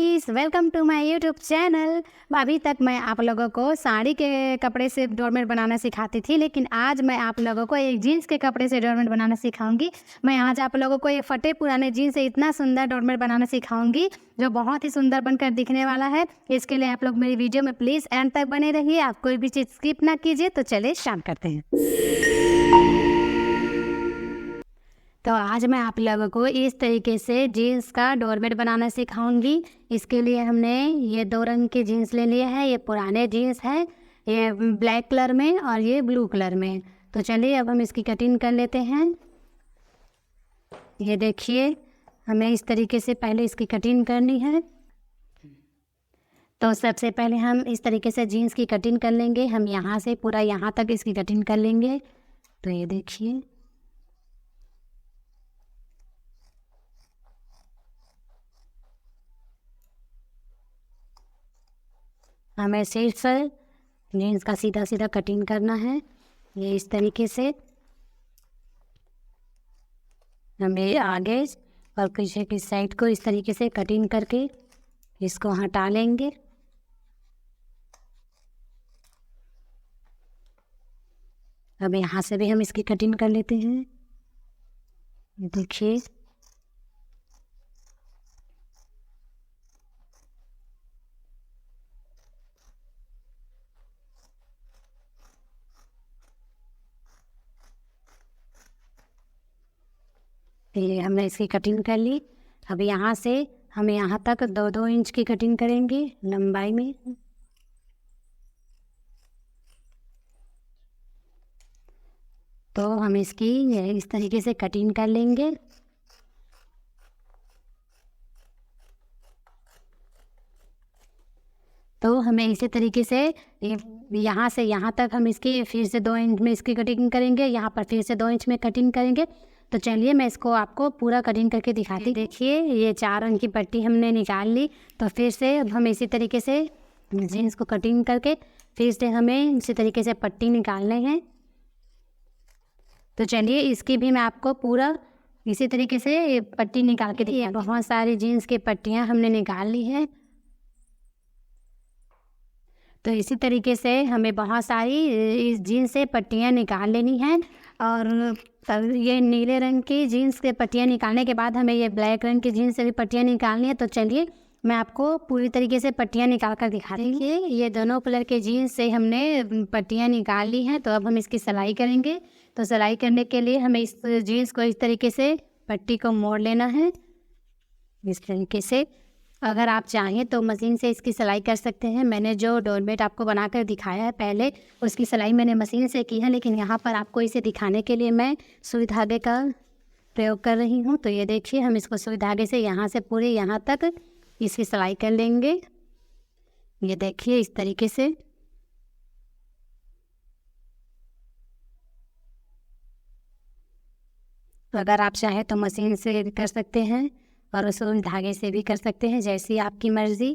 Guys, welcome to my YouTube channel. अभी तक मैं आप लोगों को साड़ी के कपड़े से डोरमेट बनाना सिखाती थी, लेकिन आज मैं आप लोगों को एक जीन्स के कपड़े से डोरमेट बनाना सिखाऊंगी। मैं आज आप लोगों को एक फटे पुराने जीन्स से इतना सुंदर डोरमेट बनाना सिखाऊंगी जो बहुत ही सुंदर बनकर दिखने वाला है। इसके लिए आप लोग मेरी वीडियो में प्लीज़ एंड तक बने रहिए, आप कोई भी चीज़ स्किप ना कीजिए। तो चलिए स्टार्ट करते हैं। तो आज मैं आप लोगों को इस तरीके से जीन्स का डोरमेट बनाना सिखाऊंगी। इसके लिए हमने ये दो रंग के जीन्स ले लिए हैं। ये पुराने जीन्स है, ये ब्लैक कलर में और ये ब्लू कलर में। तो चलिए अब हम इसकी कटिंग कर लेते हैं। ये देखिए, हमें इस तरीके से पहले इसकी कटिंग करनी है। तो सबसे पहले हम इस तरीके से जीन्स की कटिंग कर लेंगे। हम यहाँ से पूरा यहाँ तक इसकी कटिंग कर लेंगे। तो ये देखिए, हमें सिर्फ जीन्स का सीधा सीधा कटिंग करना है। ये इस तरीके से हमें आगे और पीछे की साइड को इस तरीके से कटिंग करके इसको हटा लेंगे। अब यहाँ से भी हम इसकी कटिंग कर लेते हैं। ये देखिए, ये हमने इसकी कटिंग कर ली। अब यहाँ से हम यहाँ तक 2-2 इंच की कटिंग करेंगे लंबाई में। तो हम इसकी इस तरीके से कटिंग कर लेंगे। तो हमें इसी तरीके से यहाँ से यहाँ तक हम इसकी फिर से 2 इंच में इसकी कटिंग करेंगे। यहाँ पर फिर से 2 इंच में कटिंग करेंगे। तो चलिए मैं इसको आपको पूरा कटिंग करके दिखाती हूँ। देखिए, ये 4 अंक की पट्टी हमने निकाल ली। तो फिर से अब हम इसी तरीके से जीन्स को कटिंग करके फिर से हमें इसी तरीके से पट्टी निकालने हैं। तो चलिए इसकी भी मैं आपको पूरा इसी तरीके से पट्टी निकाल के दिखाती हूँ। बहुत सारी जीन्स की पट्टियाँ हमने निकाल ली हैं। तो इसी तरीके से हमें बहुत सारी इस जीन्स से पट्टियाँ निकाल लेनी हैं। और ये नीले रंग की जीन्स के पट्टियाँ निकालने के बाद हमें ये ब्लैक रंग की जीन्स से भी पट्टियाँ निकालनी है। तो चलिए मैं आपको पूरी तरीके से पट्टियाँ निकाल कर दिखा रही हूँ। ये दोनों कलर के जीन्स से हमने पट्टियाँ निकाल ली हैं। तो अब हम इसकी सिलाई करेंगे। तो सिलाई करने के लिए हमें इस जीन्स को इस तरीके से पट्टी को मोड़ लेना है, इस तरीके से। अगर आप चाहें तो मशीन से इसकी सिलाई कर सकते हैं। मैंने जो डोरमेट आपको बनाकर दिखाया है पहले, उसकी सिलाई मैंने मशीन से की है, लेकिन यहाँ पर आपको इसे दिखाने के लिए मैं सुई धागे का प्रयोग कर रही हूँ। तो ये देखिए, हम इसको सुई धागे से यहाँ से पूरे यहाँ तक इसकी सिलाई कर लेंगे। ये देखिए इस तरीके से। अगर आप चाहें तो मशीन से भी कर सकते हैं और उस धागे से भी कर सकते हैं, जैसी आपकी मर्जी।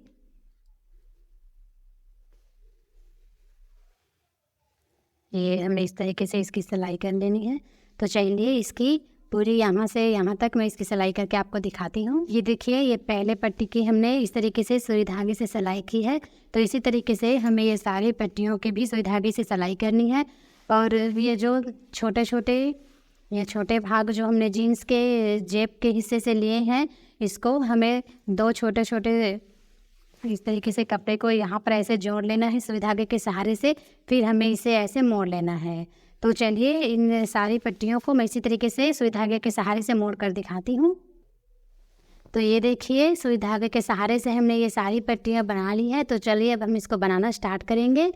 ये हमें इस तरीके से इसकी सिलाई कर लेनी है। तो चलिए इसकी पूरी यहाँ से यहाँ तक मैं इसकी सिलाई करके आपको दिखाती हूँ। ये देखिए, ये पहले पट्टी की हमने इस तरीके से सुई धागे से सिलाई की है। तो इसी तरीके से हमें ये सारी पट्टियों की भी सुई धागे से सिलाई करनी है। और ये जो छोटे भाग जो हमने जीन्स के जेब के हिस्से से लिए हैं, इसको हमें 2 छोटे इस तरीके से कपड़े को यहाँ पर ऐसे जोड़ लेना है सुई धागे के सहारे से। फिर हमें इसे ऐसे मोड़ लेना है। तो चलिए इन सारी पट्टियों को मैं इसी तरीके से सुई धागे के सहारे से मोड़ कर दिखाती हूँ। तो ये देखिए, सुई धागे के सहारे से हमने ये सारी पट्टियाँ बना ली है। तो चलिए अब हम इसको बनाना स्टार्ट करेंगे।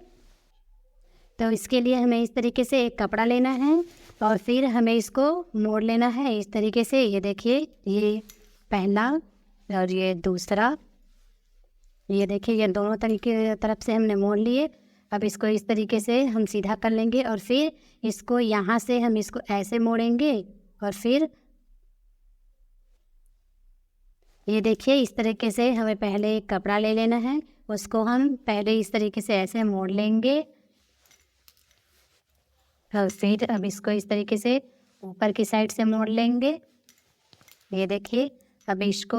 तो इसके लिए हमें इस तरीके से एक कपड़ा लेना है और फिर हमें इसको मोड़ लेना है इस तरीके से। ये देखिए, ये पहला और ये दूसरा। ये देखिए, ये दोनों तरीके तरफ से हमने मोड़ लिए। अब इसको इस तरीके से हम सीधा कर लेंगे और फिर इसको यहाँ से हम इसको ऐसे मोड़ेंगे। और फिर ये देखिए, इस तरीके से हमें पहले एक कपड़ा ले लेना है, उसको हम पहले इस तरीके से ऐसे मोड़ लेंगे। और फिर अब इसको इस तरीके से ऊपर की साइड से मोड़ लेंगे। ये देखिए, अब इसको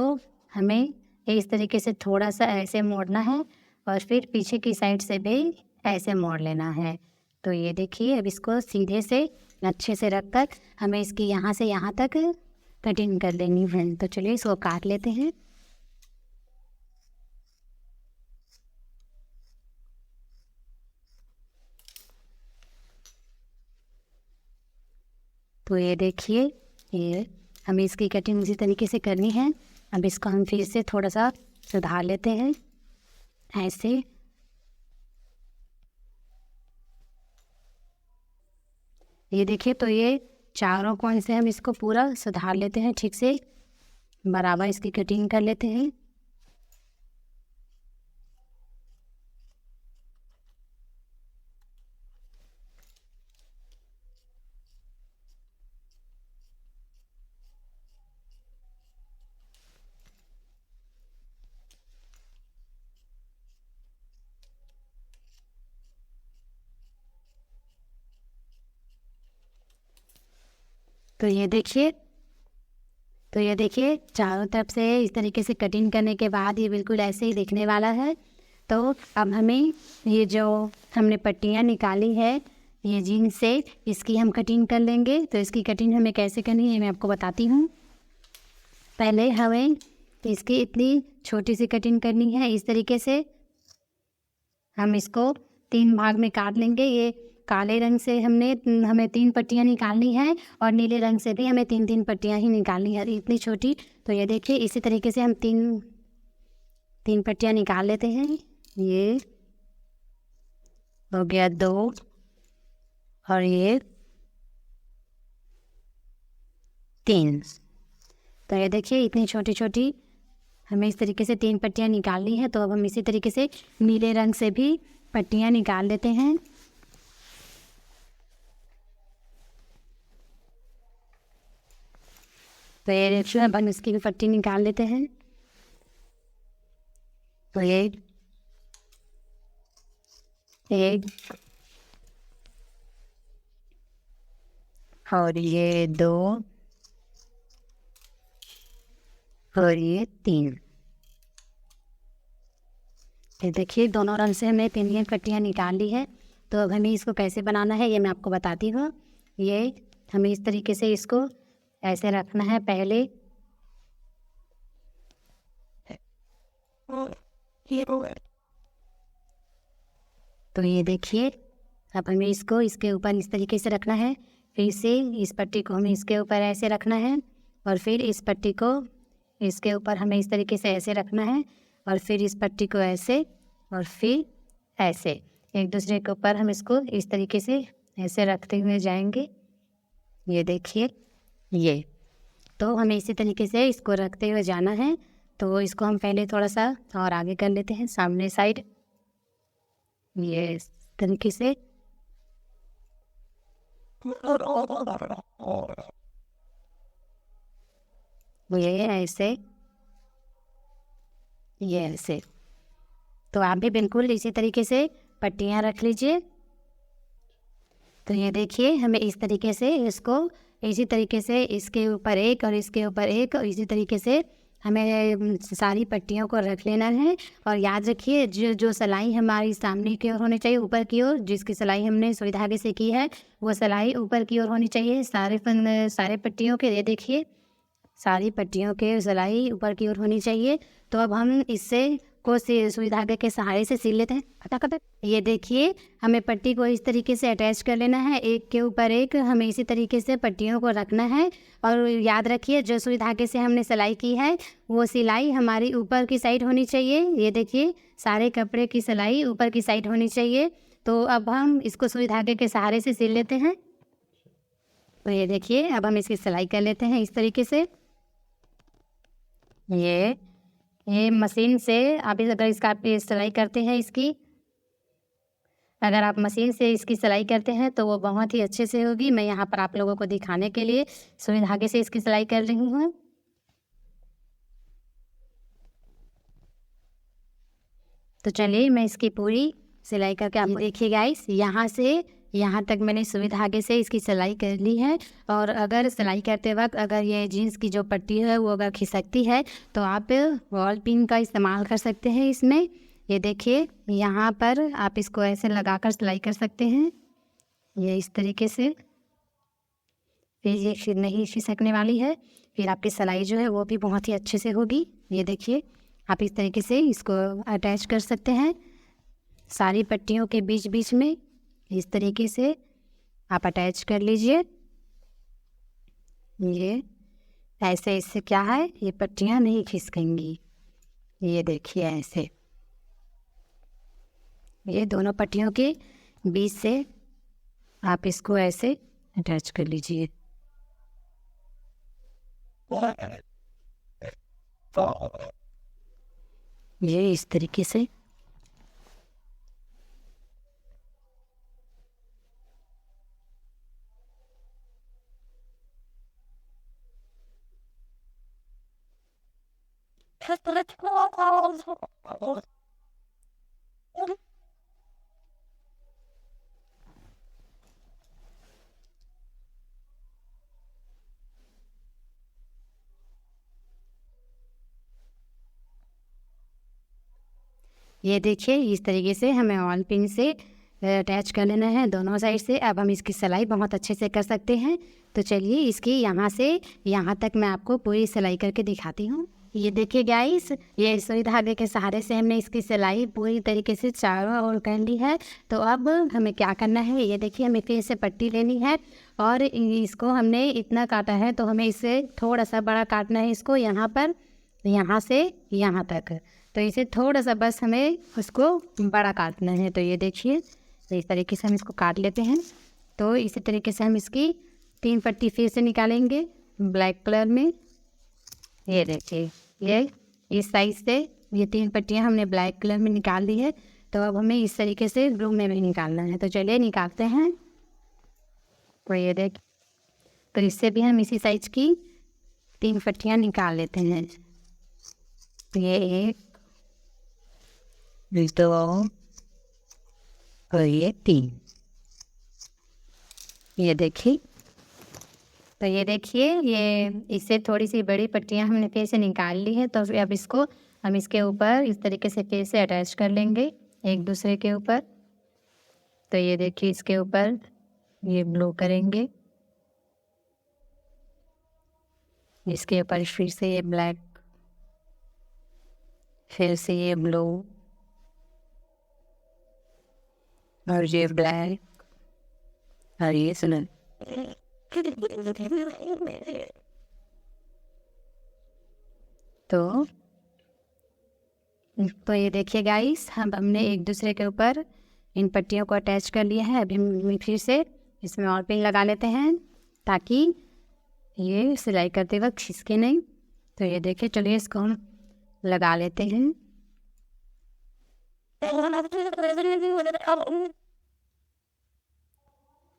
हमें इस तरीके से थोड़ा सा ऐसे मोड़ना है और फिर पीछे की साइड से भी ऐसे मोड़ लेना है। तो ये देखिए, अब इसको सीधे से अच्छे से रख कर हमें इसकी यहाँ से यहाँ तक कटिंग कर लेनी है। तो चलिए इसको काट लेते हैं। तो ये देखिए, ये हमें इसकी कटिंग उसी तरीके से करनी है। अब इसको हम फिर से थोड़ा सा सुधार लेते हैं ऐसे। ये देखिए, तो ये चारों कोण से हम इसको पूरा सुधार लेते हैं, ठीक से बराबर इसकी कटिंग कर लेते हैं। तो ये देखिए चारों तरफ से इस तरीके से कटिंग करने के बाद ये बिल्कुल ऐसे ही दिखने वाला है। तो अब हमें ये जो हमने पट्टियाँ निकाली है ये जीन्स से, इसकी हम कटिंग कर लेंगे। तो इसकी कटिंग हमें कैसे करनी है मैं आपको बताती हूँ। पहले हमें इसकी इतनी छोटी सी कटिंग करनी है। इस तरीके से हम इसको 3 भाग में काट लेंगे। ये काले रंग से हमें 3 पट्टियाँ निकालनी है और नीले रंग से भी हमें 3 पट्टियाँ ही निकालनी है, इतनी छोटी। तो ये देखिए, इसी तरीके से हम 3 पट्टियाँ निकाल लेते हैं। ये हो गया 2 और ये 3। तो ये देखिए, इतनी छोटी छोटी हमें इस तरीके से 3 पट्टियाँ निकालनी है। तो अब हम इसी तरीके से नीले रंग से भी पट्टियाँ निकाल लेते हैं। तो ये देखिए, अब हम इसकी भी पट्टी निकाल लेते हैं। तो ये 1 और ये 2 और ये 3। ये देखिए, दोनों रंग से हमने 3 पट्टियाँ निकाल ली है। तो अब हमें इसको कैसे बनाना है ये मैं आपको बताती हूँ। ये हमें इस तरीके से इसको ऐसे रखना है पहले। तो ये देखिए, अब हमें इसको इसके ऊपर इस तरीके से रखना है। फिर से इस पट्टी को हमें इसके ऊपर ऐसे रखना है और फिर इस पट्टी को इसके ऊपर हमें इस तरीके से ऐसे रखना है और फिर इस पट्टी को ऐसे और फिर ऐसे एक दूसरे के ऊपर हम इसको इस तरीके से ऐसे रखते हुए जाएंगे। ये देखिए, ये तो हमें इसी तरीके से इसको रखते हुए जाना है। तो इसको हम पहले थोड़ा सा और आगे कर लेते हैं, सामने साइड, ये इस तरीके से। ये ऐसे, ये ऐसे। तो आप भी बिल्कुल इसी तरीके से पट्टियाँ रख लीजिए। तो ये देखिए, हमें इस तरीके से इसको इसी तरीके से इसके ऊपर एक और इसके ऊपर एक और इसी तरीके से हमें सारी पट्टियों को रख लेना है। और याद रखिए, जो सिलाई हमारी सामने की ओर होनी चाहिए, ऊपर की ओर, जिसकी सिलाई हमने सुई धागे से की है वो सिलाई ऊपर की ओर होनी चाहिए सारे पट्टियों के। ये देखिए, सारी पट्टियों के सिलाई ऊपर की ओर होनी चाहिए। तो अब हम इससे को सुई धागे के सहारे से सिल लेते हैं फटाफट। ये देखिए, हमें पट्टी को इस तरीके से अटैच कर लेना है, एक के ऊपर एक। हमें इसी तरीके से पट्टियों को रखना है। और याद रखिए, जो सुई धागे से हमने सिलाई की है वो सिलाई हमारी ऊपर की साइड होनी चाहिए। ये देखिए, सारे कपड़े की सिलाई ऊपर की साइड होनी चाहिए। तो अब हम इसको सुई धागे के सहारे से सिल लेते हैं। तो ये देखिए, अब हम इसकी सिलाई कर लेते हैं इस तरीके से। ये मशीन से आप अगर इसका सिलाई करते हैं, अगर आप मशीन से इसकी सिलाई करते हैं तो वो बहुत ही अच्छे से होगी। मैं यहाँ पर आप लोगों को दिखाने के लिए सुई धागे से इसकी सिलाई कर रही हूँ। तो चलिए मैं इसकी पूरी सिलाई करके आपको देखिए गाइस, यहाँ से यहाँ तक मैंने सुई धागे से इसकी सिलाई कर ली है। और अगर सिलाई करते वक्त अगर ये जीन्स की जो पट्टी है वो अगर खिसकती है तो आप वॉल पिन का इस्तेमाल कर सकते हैं इसमें। ये देखिए यहाँ पर आप इसको ऐसे लगाकर सिलाई कर सकते हैं, ये इस तरीके से। फिर ये फिर नहीं खिसकने वाली है, फिर आपकी सिलाई जो है वो भी बहुत ही अच्छे से होगी। ये देखिए आप इस तरीके से इसको अटैच कर सकते हैं सारी पट्टियों के बीच बीच में, इस तरीके से आप अटैच कर लीजिए। ये ऐसे, इससे क्या है ये पट्टियाँ नहीं खिसकेंगी। ये देखिए ऐसे, ये दोनों पट्टियों के बीच से आप इसको ऐसे अटैच कर लीजिए। ये इस तरीके से। ये देखिए इस तरीके से हमें वॉल पिन से अटैच कर लेना है दोनों साइड से। अब हम इसकी सिलाई बहुत अच्छे से कर सकते हैं। तो चलिए इसकी यहाँ से यहाँ तक मैं आपको पूरी सिलाई करके दिखाती हूँ। ये देखिए गाइस, ये सुई धागे के सहारे से हमने इसकी सिलाई पूरी तरीके से चारों ओर कर ली है। तो अब हमें क्या करना है, ये देखिए हमें फिर से पट्टी लेनी है और इसको हमने इतना काटा है तो हमें इसे थोड़ा सा बड़ा काटना है इसको, यहाँ पर यहाँ से यहाँ तक। तो इसे थोड़ा सा बस हमें उसको बड़ा काटना है। तो ये देखिए तो इस तरीके से हम इसको काट लेते हैं। तो इसी तरीके से हम इसकी 3 पट्टी फिर से निकालेंगे ब्लैक कलर में। ये देखिए ये इस साइड से ये 3 पट्टियाँ हमने ब्लैक कलर में निकाल दी है। तो अब हमें इस तरीके से ब्लू में भी निकालना है। तो चलिए निकालते हैं। तो ये देख, तो इससे भी हम इसी साइज की 3 पट्टियाँ निकाल लेते हैं। ये 1 2 और ये 3। ये देखिए, तो ये देखिए ये इससे थोड़ी सी बड़ी पट्टियाँ हमने फिर से निकाल ली है। तो अब इसको हम इसके ऊपर इस तरीके से फिर से अटैच कर लेंगे एक दूसरे के ऊपर। तो ये देखिए इसके ऊपर ये ब्लू करेंगे, इसके ऊपर फिर से ये ब्लैक, फिर से ये ब्लू और ये ब्लैक और ये सिल्वर। तो ये देखिए गाइस, हमने एक दूसरे के ऊपर इन पट्टियों को अटैच कर लिया है। अभी हम फिर से इसमें और पिन लगा लेते हैं ताकि ये सिलाई करते वक्त खिसके नहीं। तो ये देखिए, चलिए इसको हम लगा लेते हैं।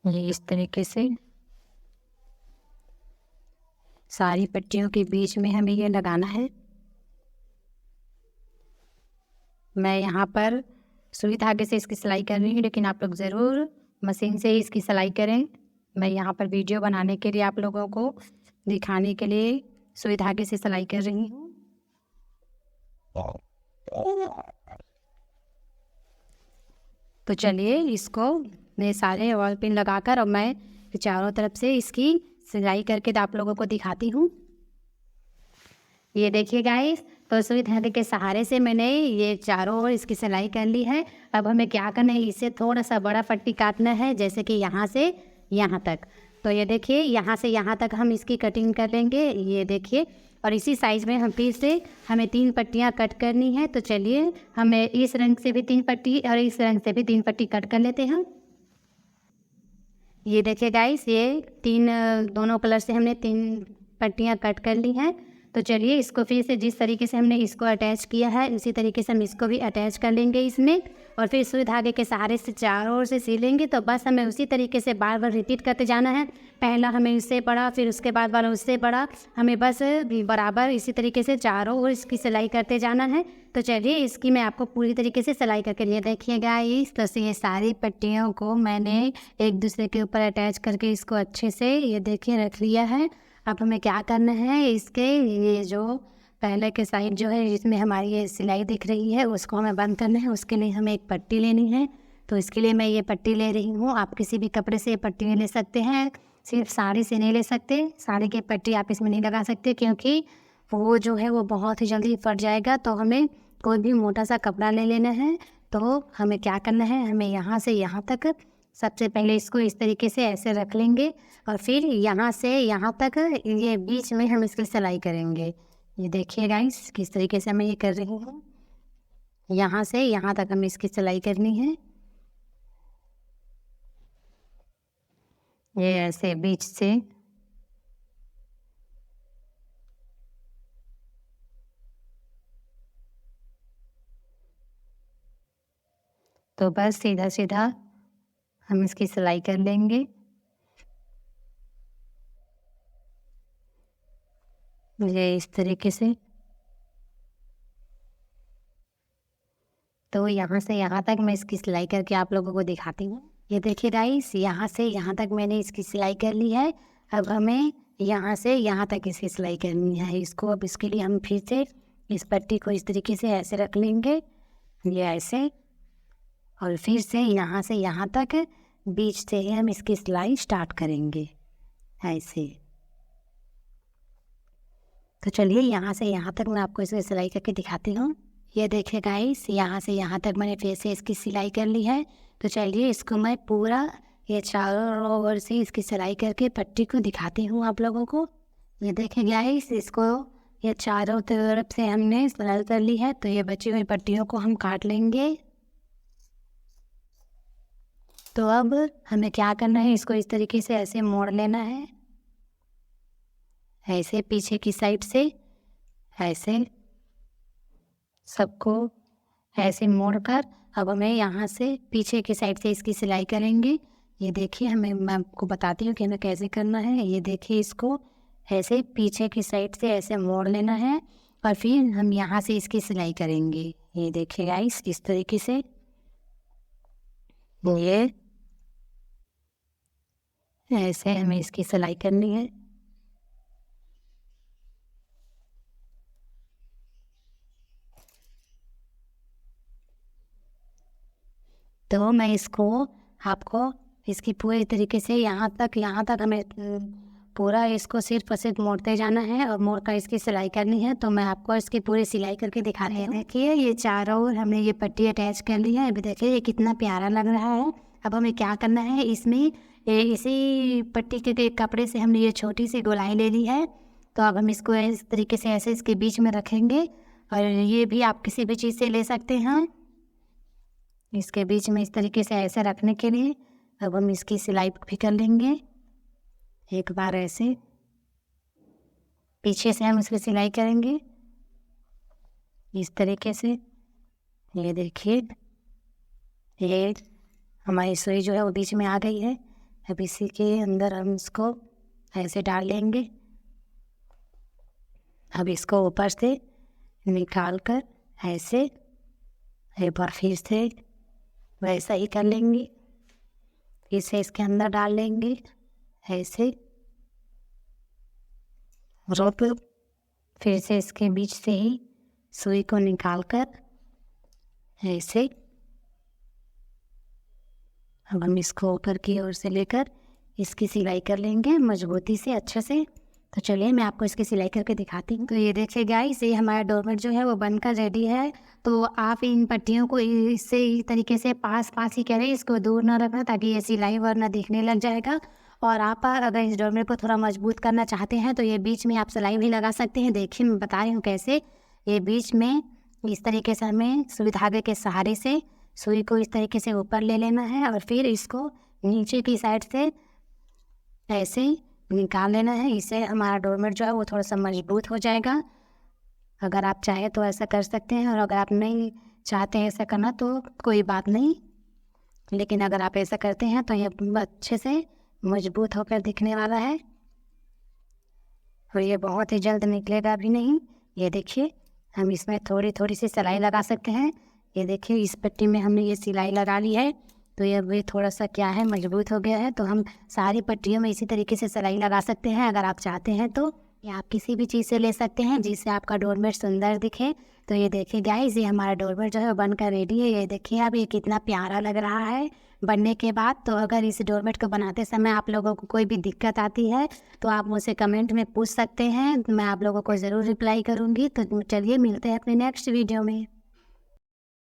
ये इस तरीके से सारी पट्टियों के बीच में हमें ये लगाना है। मैं यहाँ पर सुई धागे से इसकी सिलाई कर रही हूँ, लेकिन आप लोग ज़रूर मशीन से ही इसकी सिलाई करें। मैं यहाँ पर वीडियो बनाने के लिए आप लोगों को दिखाने के लिए सुई धागे से सिलाई कर रही हूँ। तो चलिए इसको मैं सारे वॉल पिन लगाकर और मैं चारों तरफ से इसकी सिलाई करके आप लोगों को दिखाती हूँ। ये देखिए गाइस, तो सुई धागे के सहारे से मैंने ये चारों ओर इसकी सिलाई कर ली है। अब हमें क्या करना है, इसे थोड़ा सा बड़ा पट्टी काटना है, जैसे कि यहाँ से यहाँ तक। तो ये देखिए यहाँ से यहाँ तक हम इसकी कटिंग कर लेंगे। ये देखिए, और इसी साइज़ में हम फिर से हमें 3 पट्टियाँ कट करनी है। तो चलिए हमें इस रंग से भी 3 पट्टी और इस रंग से भी 3 पट्टी कट कर लेते हैं। ये देखिए गाइस, ये 3 दोनों कलर से हमने 3 पट्टियाँ कट कर ली हैं। तो चलिए इसको फिर से जिस तरीके से हमने इसको अटैच किया है उसी तरीके से हम इसको भी अटैच कर लेंगे इसमें, और फिर सुई धागे के सहारे से चारों ओर से सिलेंगे। तो बस हमें उसी तरीके से बार बार रिपीट करते जाना है। पहला हमें उससे बड़ा, फिर उसके बाद वाला उससे बड़ा, हमें बस बराबर इसी तरीके से चारों ओर इसकी सिलाई करते जाना है तो चलिए इसकी मैं आपको पूरी तरीके से सिलाई करके लिए देखिए गाइस। तो ये सारी पट्टियों को मैंने एक दूसरे के ऊपर अटैच करके इसको अच्छे से ये देखिए रख लिया है। अब हमें क्या करना है, इसके ये जो पहले के साइड जो है जिसमें हमारी ये सिलाई दिख रही है उसको हमें बंद करना है। उसके लिए हमें एक पट्टी लेनी है। तो इसके लिए मैं ये पट्टी ले रही हूँ। आप किसी भी कपड़े से ये पट्टी ले सकते हैं, सिर्फ साड़ी से नहीं ले सकते। साड़ी की पट्टी आप इसमें नहीं लगा सकते क्योंकि वो जो है वो बहुत ही जल्दी फट जाएगा। तो हमें कोई भी मोटा सा कपड़ा ले लेना है। तो हमें क्या करना है, हमें यहाँ से यहाँ तक सबसे पहले इसको इस तरीके से ऐसे रख लेंगे और फिर यहाँ से यहाँ तक ये बीच में हम इसकी सिलाई करेंगे। ये देखिए गाइस किस तरीके से मैं ये कर रही हूँ। यहाँ से यहाँ तक हमें इसकी सिलाई करनी है। ये ऐसे बीच से तो बस सीधा सीधा हम इसकी सिलाई कर लेंगे। ये इस तरीके से। तो यहाँ से यहाँ तक मैं इसकी सिलाई करके आप लोगों को दिखाती हूँ। ये देखिए गाइस यहाँ से यहाँ तक मैंने इसकी सिलाई कर ली है। अब हमें यहाँ से यहाँ तक इसकी सिलाई करनी है। इसको अब इसके लिए हम फिर से इस पट्टी को इस तरीके से ऐसे रख लेंगे, ये ऐसे, और फिर से यहाँ से यहाँ तक बीच से ही हम इसकी सिलाई स्टार्ट करेंगे ऐसे। तो चलिए यहाँ से यहाँ तक मैं आपको इसकी सिलाई करके दिखाती हूँ। ये देखिए गाइस यहाँ से यहाँ तक मैंने फिर से इसकी सिलाई कर ली है। तो चलिए इसको मैं पूरा ये चारों ओर से इसकी सिलाई करके पट्टी को दिखाती हूँ आप लोगों को। ये देखिए गाइस इसको ये चारों तरफ से हमने सिलाई कर ली है। तो ये बची हुई पट्टियों को हम काट लेंगे। तो अब हमें क्या करना है, इसको इस तरीके से ऐसे मोड़ लेना है, ऐसे पीछे की साइड से ऐसे सबको ऐसे मोड़कर अब हमें यहाँ से पीछे की साइड से इसकी सिलाई करेंगे। ये देखिए मैं आपको बताती हूँ कि हमें कैसे करना है। ये देखिए इसको ऐसे पीछे की साइड से ऐसे मोड़ लेना है और फिर हम यहाँ से इसकी सिलाई करेंगे। ये देखिए गाइस इस तरीके से ये ऐसे हमें इसकी सिलाई करनी है। तो मैं इसको आपको इसकी पूरी तरीके से यहाँ तक हमें पूरा इसको सिर्फ और सिर्फ मोड़ते जाना है और मोड़ कर इसकी सिलाई करनी है। तो मैं आपको इसकी पूरी सिलाई करके दिखा रही हूँ। देखिए ये चारों ओर हमने ये पट्टी अटैच कर ली है। अभी देखिए ये कितना प्यारा लग रहा है। अब हमें क्या करना है, इसमें इसी पट्टी के कपड़े से हमने ये छोटी सी गोलाई ले ली है। तो अब हम इसको इस तरीके से ऐसे इसके बीच में रखेंगे और ये भी आप किसी भी चीज़ से ले सकते हैं। इसके बीच में इस तरीके से ऐसे रखने के लिए अब हम इसकी सिलाई भी कर लेंगे। एक बार ऐसे पीछे से हम इसकी सिलाई करेंगे इस तरीके से। ये देखिए ये हमारी सुई जो है वो बीच में आ गई है। अब इसी के अंदर हम इसको ऐसे डाल लेंगे। अब इसको ऊपर से निकाल कर ऐसे एक बार फिर से वैसा ही कर लेंगे। इसे इसके अंदर डाल लेंगे ऐसे, रोप फिर से इसके बीच से ही सुई को निकाल कर ऐसे। अब हम इसको ऊपर की ओर से लेकर इसकी सिलाई कर लेंगे मजबूती से अच्छे से। तो चलिए मैं आपको इसकी सिलाई करके दिखाती हूँ। तो ये देखिए गाइस ये हमारा डोरमेट जो है वो बनकर रेडी है। तो आप इन पट्टियों को इससे इस तरीके से पास ही करें, इसको दूर ना रखना ताकि ये सिलाई वरना दिखने लग जाएगा। और आप अगर इस डोरमेट को थोड़ा मजबूत करना चाहते हैं तो ये बीच में आप सिलाई भी लगा सकते हैं। देखिए मैं बता रही हूँ कैसे। ये बीच में इस तरीके से हमें सुई धागे के सहारे से सुई को इस तरीके से ऊपर ले लेना है और फिर इसको नीचे की साइड से ऐसे निकाल लेना है। इससे हमारा डोरमेट जो है वो थोड़ा सा मजबूत हो जाएगा। अगर आप चाहें तो ऐसा कर सकते हैं और अगर आप नहीं चाहते हैं ऐसा करना तो कोई बात नहीं, लेकिन अगर आप ऐसा करते हैं तो ये अच्छे से मजबूत होकर दिखने वाला है और ये बहुत ही जल्द निकलेगा भी नहीं। ये देखिए हम इसमें थोड़ी थोड़ी सी सिलाई लगा सकते हैं। ये देखिए इस पट्टी में हमने ये सिलाई लगा ली है, तो ये थोड़ा सा क्या है मजबूत हो गया है। तो हम सारी पट्टियों में इसी तरीके से सिलाई लगा सकते हैं अगर आप चाहते हैं तो। या आप किसी भी चीज़ से ले सकते हैं जिससे आपका डोरमेट सुंदर दिखे। तो ये देखिए गाइस, ये हमारा डोरमेट जो है बनकर रेडी है। ये देखिए अब ये कितना प्यारा लग रहा है बनने के बाद। तो अगर इस डोरमेट को बनाते समय आप लोगों को कोई भी दिक्कत आती है तो आप मुझसे कमेंट में पूछ सकते हैं, मैं आप लोगों को ज़रूर रिप्लाई करूँगी। तो चलिए मिलते हैं अपने नेक्स्ट वीडियो में।